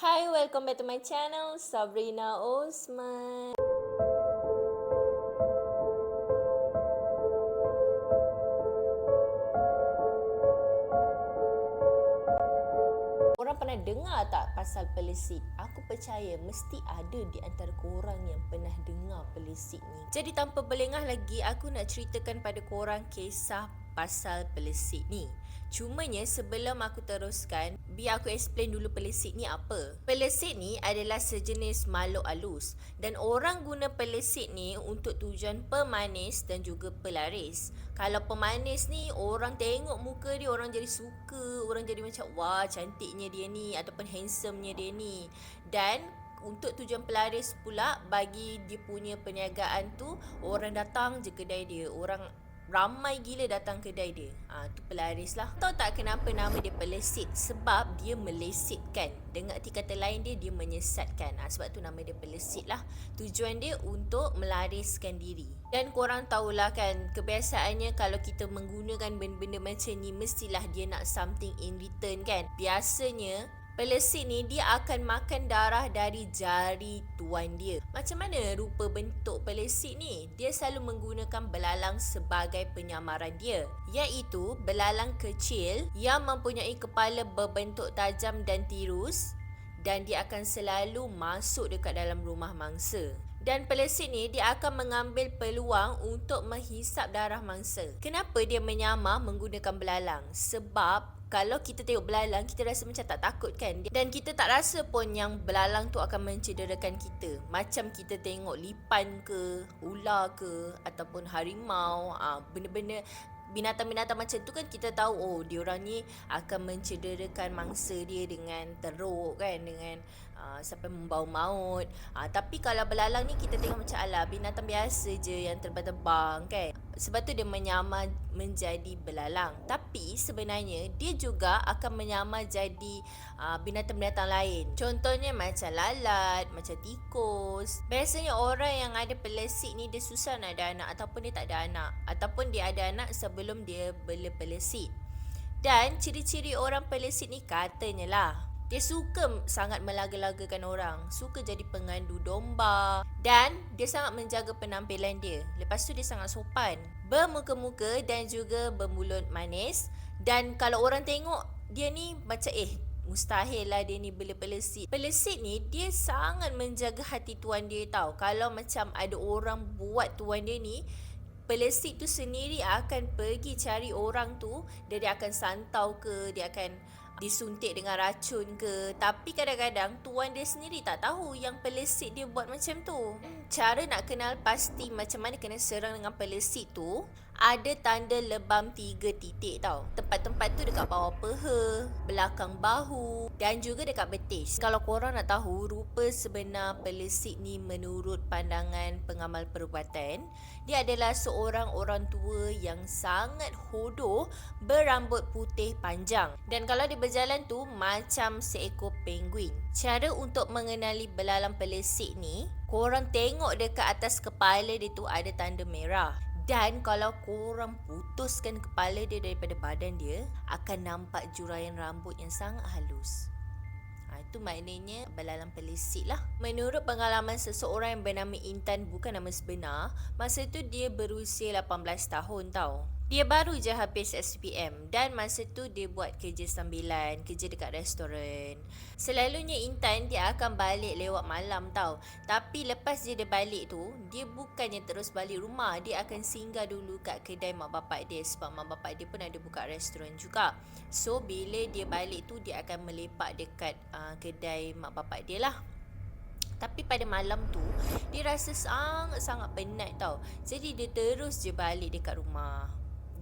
Hi, welcome back to my channel, Sabrina Osman. Korang pernah dengar tak pasal pelesit? Aku percaya mesti ada di antara korang yang pernah dengar pelesit ni. Jadi tanpa berlengah lagi, aku nak ceritakan pada korang kisah pasal pelesit ni. Cumanya sebelum aku teruskan, biar aku explain dulu pelesit ni apa. Pelesit ni adalah sejenis makhluk halus dan orang guna pelesit ni untuk tujuan pemanis dan juga pelaris. Kalau pemanis ni, orang tengok muka dia, orang jadi suka, orang jadi macam wah cantiknya dia ni ataupun handsomenya dia ni. Dan untuk tujuan pelaris pula, bagi dia punya perniagaan tu, orang datang je kedai dia, orang ramai gila datang kedai dia. Tu pelaris lah. Tahu tak kenapa nama dia pelesit? Sebab dia melesitkan. Dengan arti kata lain dia menyesatkan. Sebab tu nama dia pelesit lah. Tujuan dia untuk melariskan diri. Dan korang tahulah kan, kebiasaannya kalau kita menggunakan benda-benda macam ni, mestilah dia nak something in return kan. Biasanya pelesit ni dia akan makan darah dari jari tuan dia. Macam mana rupa bentuk pelesit ni? Dia selalu menggunakan belalang sebagai penyamaran dia, iaitu belalang kecil yang mempunyai kepala berbentuk tajam dan tirus, dan dia akan selalu masuk dekat dalam rumah mangsa. Dan pelesit ni dia akan mengambil peluang untuk menghisap darah mangsa. Kenapa dia menyamar menggunakan belalang? Sebab kalau kita tengok belalang, kita rasa macam tak takut kan? Dan kita tak rasa pun yang belalang tu akan mencederakan kita. Macam kita tengok lipan ke, ular ke, ataupun harimau, benda-benda binatang-binatang macam tu kan, kita tahu diorang ni akan mencederakan mangsa dia dengan teruk kan, dengan sampai membau maut. Tapi kalau belalang ni kita tengok macam binatang biasa je yang terbang-terbang kan. Sebab tu dia menyamar menjadi belalang. Tapi sebenarnya dia juga akan menyamar jadi binatang-binatang lain. Contohnya macam lalat, macam tikus. Biasanya orang yang ada pelesit ni dia susah nak ada anak, ataupun dia tak ada anak, ataupun dia ada anak sebelum dia bela pelesit. Dan ciri-ciri orang pelesit ni katanya lah, dia suka sangat melaga-lagakan orang, suka jadi pengandu domba, dan dia sangat menjaga penampilan dia. Lepas tu dia sangat sopan, bermuka-muka dan juga bermulut manis. Dan kalau orang tengok dia ni macam mustahil lah dia ni bela pelesit. Pelesit ni dia sangat menjaga hati tuan dia tau. Kalau macam ada orang buat tuan dia ni, pelesit tu sendiri akan pergi cari orang tu, dan dia akan santau ke, dia akan disuntik dengan racun ke. Tapi kadang-kadang tuan dia sendiri tak tahu yang pelesit dia buat macam tu. Cara nak kenal pasti macam mana kena serang dengan pelesit tu, ada tanda lebam 3 titik tau. Tempat-tempat tu dekat bawah peha, belakang bahu dan juga dekat betis. Kalau korang nak tahu rupa sebenar pelesit ni menurut pandangan pengamal perubatan, dia adalah seorang orang tua yang sangat hodoh, berambut putih panjang. Dan kalau dia berjalan tu macam seekor penguin. Cara untuk mengenali belalang pelesit ni, korang tengok dekat atas kepala dia tu ada tanda merah. Dan kalau korang putuskan kepala dia daripada badan dia, akan nampak juraian rambut yang sangat halus. Itu maknanya belalang pelesit lah. Menurut pengalaman seseorang yang bernama Intan, bukan nama sebenar, masa tu dia berusia 18 tahun tau. Dia baru je habis SPM dan masa tu dia buat kerja sambilan, kerja dekat restoran. Selalunya Intan dia akan balik lewat malam tau. Tapi lepas dia balik tu, dia bukannya terus balik rumah, dia akan singgah dulu kat kedai mak bapak dia, sebab mak bapak dia pun ada buka restoran juga. So bila dia balik tu, dia akan melepak dekat kedai mak bapak dia lah. Tapi pada malam tu, dia rasa sangat-sangat penat tau. Jadi dia terus je balik dekat rumah.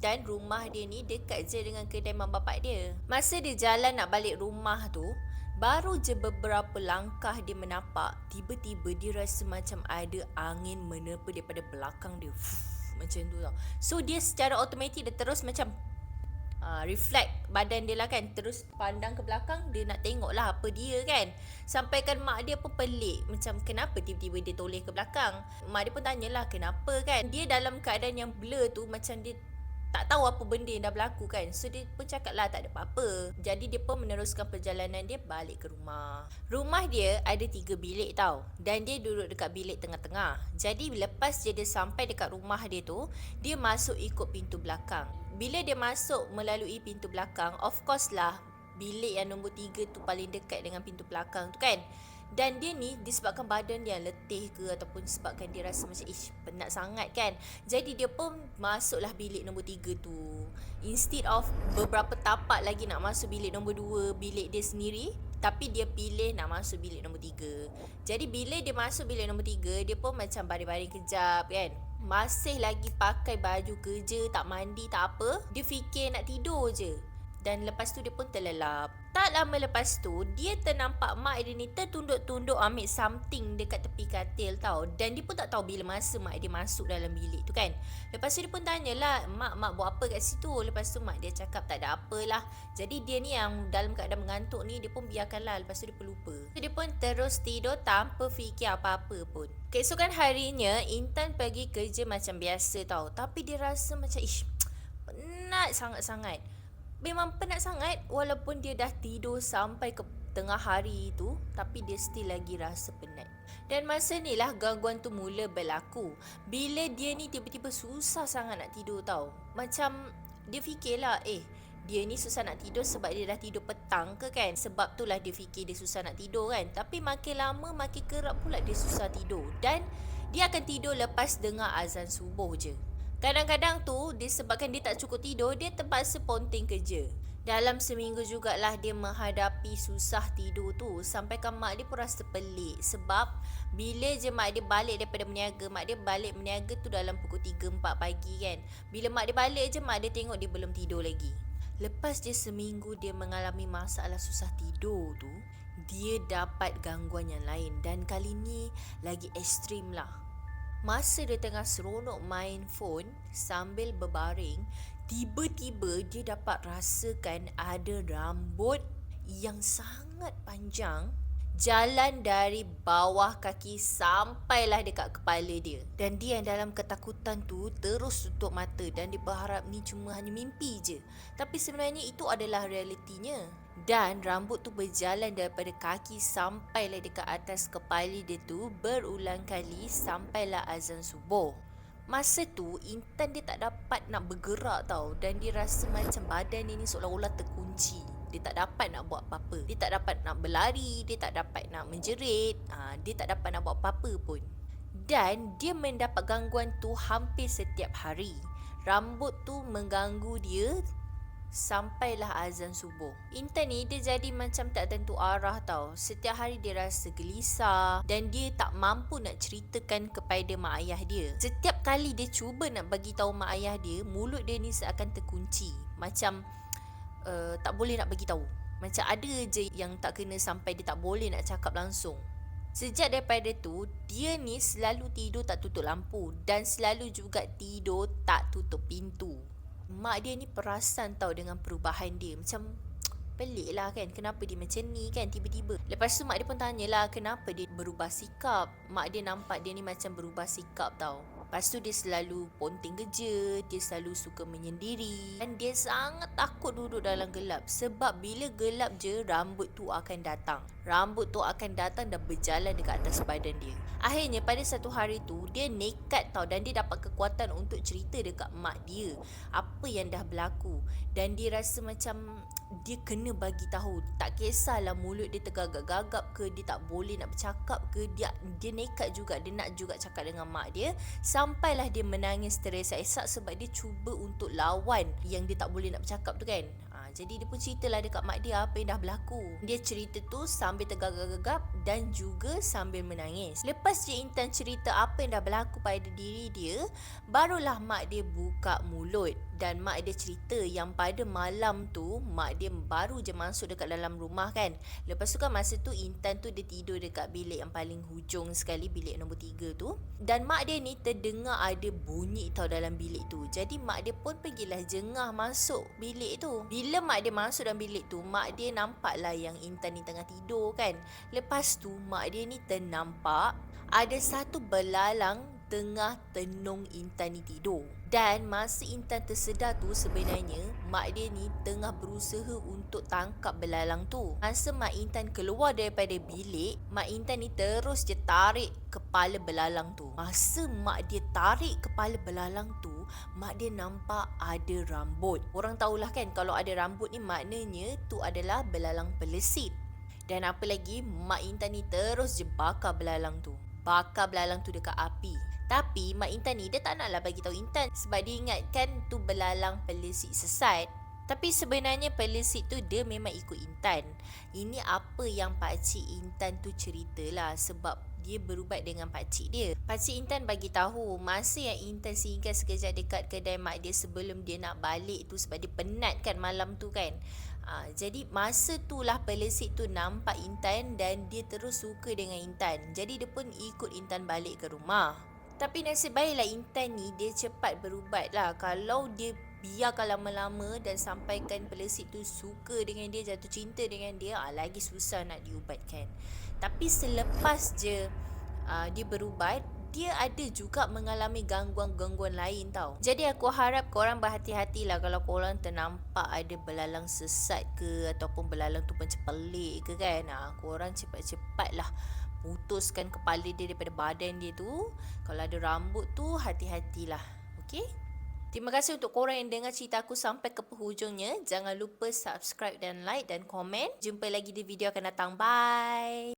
Dan rumah dia ni dekat je dengan kedai mak bapak dia. Masa dia jalan nak balik rumah tu, baru je beberapa langkah dia menapak, tiba-tiba dia rasa macam ada angin menerpa daripada belakang dia. Macam tu tau. So dia secara automatik dia terus macam reflect badan dia lah kan, terus pandang ke belakang, dia nak tengok lah apa dia kan. Sampaikan mak dia pun pelik, macam kenapa tiba-tiba dia toleh ke belakang. Mak dia pun tanyalah kenapa kan. Dia dalam keadaan yang blur tu, macam dia tak tahu apa benda yang dah berlaku kan. So dia pun cakap lah tak ada apa-apa. Jadi dia pun meneruskan perjalanan dia balik ke rumah. Rumah dia ada 3 bilik tau. Dan dia duduk dekat bilik tengah-tengah. Jadi lepas dia sampai dekat rumah dia tu, dia masuk ikut pintu belakang. Bila dia masuk melalui pintu belakang, of course lah bilik yang nombor 3 tu paling dekat dengan pintu belakang tu kan. Dan dia ni disebabkan badan dia letih ke ataupun sebabkan dia rasa macam penat sangat kan. Jadi dia pun masuklah bilik nombor 3 tu. Instead of beberapa tapak lagi nak masuk bilik nombor 2, bilik dia sendiri, tapi dia pilih nak masuk bilik nombor 3. Jadi bila dia masuk bilik nombor 3, dia pun macam baring-baring kejap kan. Masih lagi pakai baju kerja, tak mandi, tak apa. Dia fikir nak tidur je. Dan lepas tu dia pun terlelap. Tak lama lepas tu, dia ternampak mak dia ni tertunduk-tunduk ambil something dekat tepi katil tau. Dan dia pun tak tahu bila masa mak dia masuk dalam bilik tu kan. Lepas tu dia pun tanyalah, mak buat apa kat situ? Lepas tu mak dia cakap tak ada apalah. Jadi dia ni yang dalam keadaan mengantuk ni, dia pun biarkanlah. Lepas tu dia pun lupa. Dia pun terus tidur tanpa fikir apa-apa pun. Keesokan harinya, Intan pergi kerja macam biasa tau. Tapi dia rasa macam penat sangat-sangat. Memang penat sangat walaupun dia dah tidur sampai ke tengah hari tu, tapi dia still lagi rasa penat. Dan masa ni lah gangguan tu mula berlaku. Bila dia ni tiba-tiba susah sangat nak tidur tau. Macam dia fikirlah dia ni susah nak tidur sebab dia dah tidur petang ke kan. Sebab tu lah dia fikir dia susah nak tidur kan. Tapi makin lama makin kerap pula dia susah tidur. Dan dia akan tidur lepas dengar azan subuh je. Kadang-kadang tu disebabkan dia tak cukup tidur, dia terpaksa ponteng kerja. Dalam seminggu jugalah dia menghadapi susah tidur tu. Sampaikan mak dia pun rasa pelik. Sebab bila je mak dia balik daripada berniaga, mak dia balik berniaga tu dalam pukul 3-4 pagi kan. Bila mak dia balik je, mak dia tengok dia belum tidur lagi. Lepas je seminggu dia mengalami masalah susah tidur tu, dia dapat gangguan yang lain. Dan kali ni lagi ekstrim lah. Masa dia tengah seronok main phone sambil berbaring, tiba-tiba dia dapat rasakan ada rambut yang sangat panjang jalan dari bawah kaki sampailah dekat kepala dia. Dan dia yang dalam ketakutan tu terus tutup mata dan dia berharap ni cuma hanya mimpi je. Tapi sebenarnya itu adalah realitinya. Dan rambut tu berjalan daripada kaki sampailah dekat atas kepala dia tu berulang kali sampailah azan subuh. Masa tu Intan dia tak dapat nak bergerak tau. Dan dia rasa macam badan dia ni seolah-olah terkunci. Dia tak dapat nak buat apa-apa. Dia tak dapat nak berlari. Dia tak dapat nak menjerit. Dia tak dapat nak buat apa-apa pun. Dan dia mendapat gangguan tu hampir setiap hari. Rambut tu mengganggu dia sampailah azan subuh. Intan ni dia jadi macam tak tentu arah tau. Setiap hari dia rasa gelisah dan dia tak mampu nak ceritakan kepada mak ayah dia. Setiap kali dia cuba nak bagi tahu mak ayah dia, mulut dia ni seakan terkunci. Macam tak boleh nak bagi tahu. Macam ada je yang tak kena sampai dia tak boleh nak cakap langsung. Sejak daripada tu, dia ni selalu tidur tak tutup lampu dan selalu juga tidur tak tutup pintu. Mak dia ni perasan tau dengan perubahan dia. Macam pelik lah kan, kenapa dia macam ni kan tiba-tiba. Lepas tu mak dia pun tanyalah kenapa dia berubah sikap. Mak dia nampak dia ni macam berubah sikap tau. Lepas tu dia selalu ponteng kerja, dia selalu suka menyendiri. Dan dia sangat takut duduk dalam gelap. Sebab bila gelap je, rambut tu akan datang. Rambut tu akan datang dan berjalan dekat atas badan dia. Akhirnya pada satu hari tu, dia nekat tau. Dan dia dapat kekuatan untuk cerita dekat mak dia apa yang dah berlaku. Dan dia rasa macam dia kena bagi tahu. Tak kisahlah mulut dia tergagap-gagap ke, dia tak boleh nak bercakap ke, dia nekat juga, dia nak juga cakap dengan mak dia. Sampailah dia menangis teresak-esak sebab dia cuba untuk lawan yang dia tak boleh nak bercakap tu kan. Jadi dia pun ceritalah dekat mak dia apa yang dah berlaku. Dia cerita tu sambil tergagap-gagap dan juga sambil menangis. Lepas je Intan cerita apa yang dah berlaku pada diri dia, barulah mak dia buka mulut. Dan mak dia cerita yang pada malam tu mak dia baru je masuk dekat dalam rumah kan. Lepas tu kan masa tu Intan tu dia tidur dekat bilik yang paling hujung sekali, bilik nombor 3 tu. Dan mak dia ni terdengar ada bunyi tau dalam bilik tu. Jadi mak dia pun pergilah jengah masuk bilik tu. Bila mak dia masuk dalam bilik tu, mak dia nampak lah yang Intan ni tengah tidur kan. Lepas tu mak dia ni ternampak ada satu belalang tengah tenung Intan ni tidur. Dan masa Intan tersedar tu sebenarnya mak dia ni tengah berusaha untuk tangkap belalang tu. Masa mak Intan keluar daripada bilik, mak Intan ni terus je tarik kepala belalang tu. Masa mak dia tarik kepala belalang tu, mak dia nampak ada rambut. Orang tahulah kan kalau ada rambut ni maknanya tu adalah belalang pelesit. Dan apa lagi, mak Intan ni terus je bakar belalang tu. Bakar belalang tu dekat api. Tapi mak Intan ni dia tak naklah bagi tahu Intan sebab dia ingatkan tu belalang pelesit sesat. Tapi sebenarnya pelesit tu dia memang ikut Intan. Ini apa yang pakcik Intan tu ceritalah sebab dia berubat dengan pakcik dia. Pakcik Intan bagi tahu masa yang Intan singgah sekejap dekat kedai mak dia sebelum dia nak balik tu sebab dia penat kan malam tu kan. Jadi masa tu lah pelesit tu nampak Intan dan dia terus suka dengan Intan. Jadi dia pun ikut Intan balik ke rumah. Tapi nasib baiklah Intan ni dia cepat berubat lah. Kalau dia biarkan lama-lama dan sampaikan pelesit tu suka dengan dia, jatuh cinta dengan dia, lagi susah nak diubatkan. Tapi selepas je dia berubat, dia ada juga mengalami gangguan-gangguan lain tau. Jadi aku harap korang berhati-hatilah kalau korang ternampak ada belalang sesat ke ataupun belalang tu macam pelik ke kan. Korang cepat-cepatlah putuskan kepala dia daripada badan dia tu. Kalau ada rambut tu, hati-hatilah. Okay? Terima kasih untuk korang yang dengar cerita aku sampai ke penghujungnya. Jangan lupa subscribe dan like dan komen. Jumpa lagi di video akan datang. Bye!